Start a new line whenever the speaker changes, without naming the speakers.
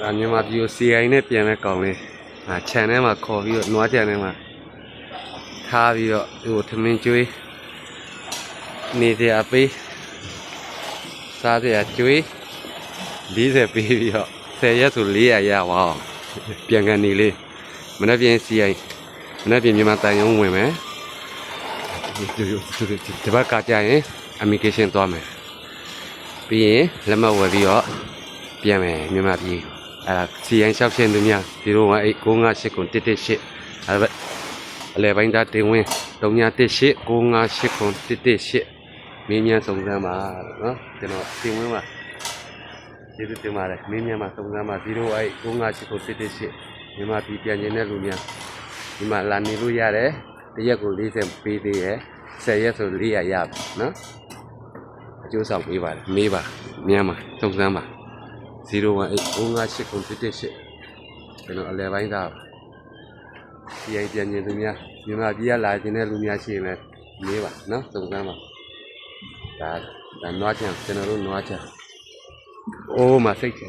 မြန်မာပြည်ကို CI နဲ့ပြန်မဲ့ကောင်လေးခြံထဲမှာခေါ်ပြီးတော့နွားခြံထဲမှာထားပြီးတော့ဟိုထမင်းကျွေးနေတဲ့အပေးစားတဲ့အကျွေး40ပေးပြီးတော့10ရက်ဆို400ရပါအောင်ပြန်ကန်နေလေးမနေ့ပြန် CI မနေ့ပြန်မြန်မာတန်ရုံးဝင်မယ်ဒီဘက်ကကြာရင် immigration သွားမယ်ပြီးရင်လက်မှတ်ဝယ်ပြီးတော့ပြန်မယ်မြန်မာပြည်CI လျှောက်ရှင်သူများ018 958ကို118အဲ့အလဲပိုင်းသားတင်ဝင်318 958ကို118မင်းမြန်စုံစမ်းပါနော်ကျွန်တော်တင်ဝင်ပါကျေးဇူးတင်ပါတယ်မင်းမြန်မှာစုံစမ်းပါ018 958ကို118မြန်မာပြည်ပြန်ကျင်တဲ့လူများဒီမှာလာနေလို့ရတယ်တရက်ကို40ပေးသေးရယ်10ရက်ဆို400ရပြီနော်အကျိုးဆောင်ပေးပါတယ်မေးပါမြန်မှာစုံစမ်းပါ018 958ကို118ကျွန်တော်အလဲပိုင်းသားCI ပြန်ကျင်သူများမြန်မာပြည်ကလာကျင်တဲ့လူများရှိရင်လည်းမေးပါနော်စုံစမ်းပါဒါနွားချံကျွန်တော်တို့နွားချံအိုးမှာစိတ်ချ